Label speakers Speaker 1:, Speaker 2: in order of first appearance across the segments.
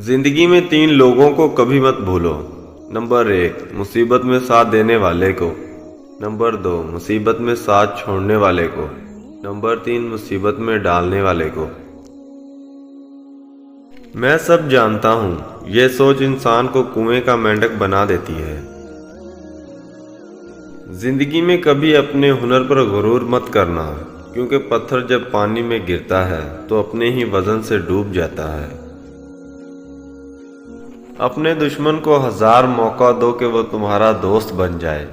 Speaker 1: जिंदगी में 3 लोगों को कभी मत भूलो। नंबर 1, मुसीबत में साथ देने वाले को। नंबर 2, मुसीबत में साथ छोड़ने वाले को। नंबर 3, मुसीबत में डालने वाले को। मैं सब जानता हूँ, यह सोच इंसान को कुएं का मेंढक बना देती है। जिंदगी में कभी अपने हुनर पर गुरूर मत करना, क्योंकि पत्थर जब पानी में गिरता है तो अपने ही वजन से डूब जाता है। अपने दुश्मन को 1000 मौका दो कि वो तुम्हारा दोस्त बन जाए,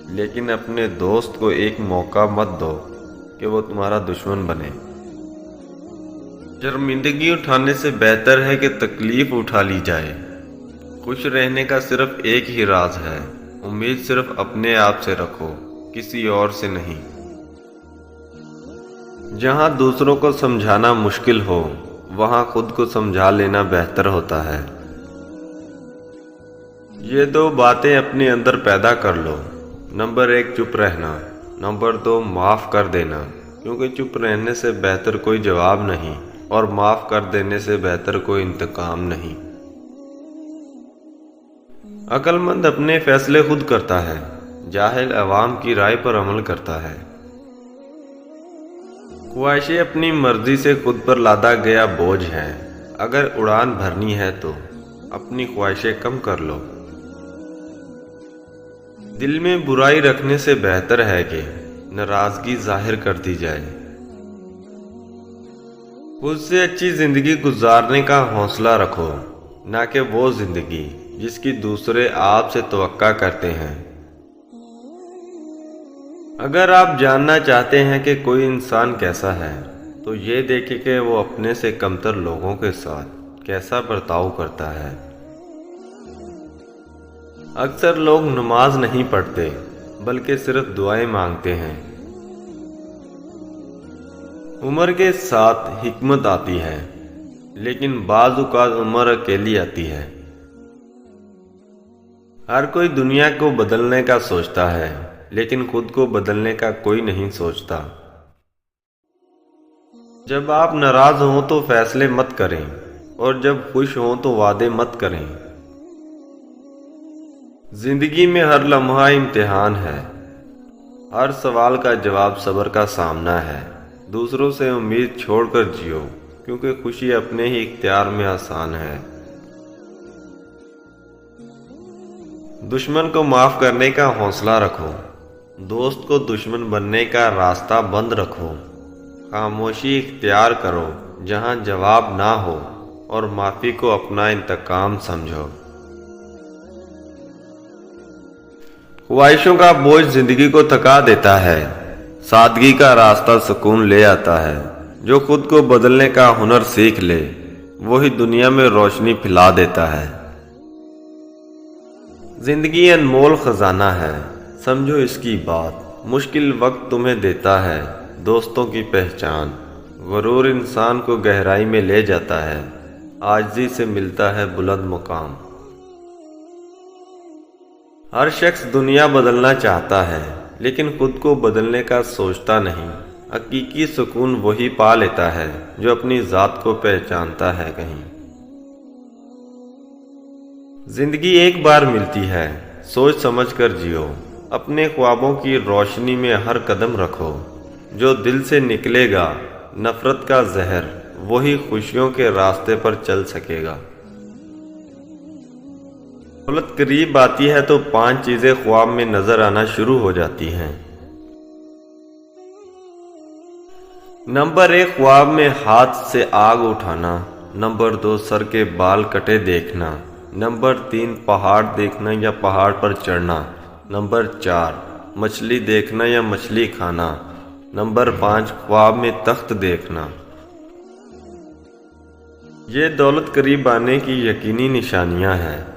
Speaker 1: लेकिन अपने दोस्त को एक मौका मत दो कि वो तुम्हारा दुश्मन बने। शर्मिंदगी उठाने से बेहतर है कि तकलीफ उठा ली जाए। खुश रहने का सिर्फ एक ही राज है, उम्मीद सिर्फ अपने आप से रखो, किसी और से नहीं। जहां दूसरों को समझाना मुश्किल हो, वहां खुद को समझा लेना बेहतर होता है। ये 2 बातें अपने अंदर पैदा कर लो। नंबर 1, चुप रहना। नंबर 2, माफ़ कर देना, क्योंकि चुप रहने से बेहतर कोई जवाब नहीं और माफ़ कर देने से बेहतर कोई इंतकाम नहीं। अक्लमंद अपने फैसले खुद करता है, जाहिल अवाम की राय पर अमल करता है। ख्वाहिशें अपनी मर्जी से खुद पर लादा गया बोझ हैं। अगर उड़ान भरनी है तो अपनी ख्वाहिशें कम कर लो। दिल में बुराई रखने से बेहतर है कि नाराजगी जाहिर कर दी जाए। खुद से अच्छी जिंदगी गुजारने का हौसला रखो, ना कि वो जिंदगी जिसकी दूसरे आपसे तवक्का करते हैं। अगर आप जानना चाहते हैं कि कोई इंसान कैसा है, तो ये देखें कि वो अपने से कमतर लोगों के साथ कैसा बर्ताव करता है। अक्सर लोग नमाज नहीं पढ़ते, बल्कि सिर्फ दुआएं मांगते हैं। उम्र के साथ हिकमत आती है, लेकिन बाज़ औक़ात उम्र अकेली आती है। हर कोई दुनिया को बदलने का सोचता है, लेकिन खुद को बदलने का कोई नहीं सोचता। जब आप नाराज हों तो फैसले मत करें, और जब खुश हों तो वादे मत करें। जिंदगी में हर लम्हा इम्तिहान है, हर सवाल का जवाब सब्र का सामना है। दूसरों से उम्मीद छोड़कर जियो, क्योंकि खुशी अपने ही इख्तियार में आसान है। दुश्मन को माफ करने का हौसला रखो, दोस्त को दुश्मन बनने का रास्ता बंद रखो। खामोशी इख्तियार करो जहां जवाब ना हो, और माफी को अपना इंतकाम समझो। ख्वाहिशों का बोझ जिंदगी को थका देता है, सादगी का रास्ता सुकून ले आता है। जो खुद को बदलने का हुनर सीख ले, वही दुनिया में रोशनी फैला देता है। जिंदगी अनमोल खजाना है, समझो इसकी बात। मुश्किल वक्त तुम्हें देता है दोस्तों की पहचान। गुरूर इंसान को गहराई में ले जाता है, आजिज़ी से मिलता है बुलंद मुकाम। हर शख्स दुनिया बदलना चाहता है, लेकिन खुद को बदलने का सोचता नहीं। हकीकी सुकून वही पा लेता है जो अपनी ज़ात को पहचानता है कहीं। जिंदगी एक बार मिलती है, सोच समझ कर जियो। अपने ख्वाबों की रोशनी में हर कदम रखो। जो दिल से निकलेगा नफरत का जहर, वही खुशियों के रास्ते पर चल सकेगा। दौलत करीब आती है तो 5 चीजें ख्वाब में नजर आना शुरू हो जाती हैं। नंबर 1, ख्वाब में हाथ से आग उठाना। नंबर 2, सर के बाल कटे देखना। नंबर 3, पहाड़ देखना या पहाड़ पर चढ़ना। नंबर 4, मछली देखना या मछली खाना। नंबर 5, ख्वाब में तख्त देखना। ये दौलत करीब आने की यकीनी निशानियां हैं।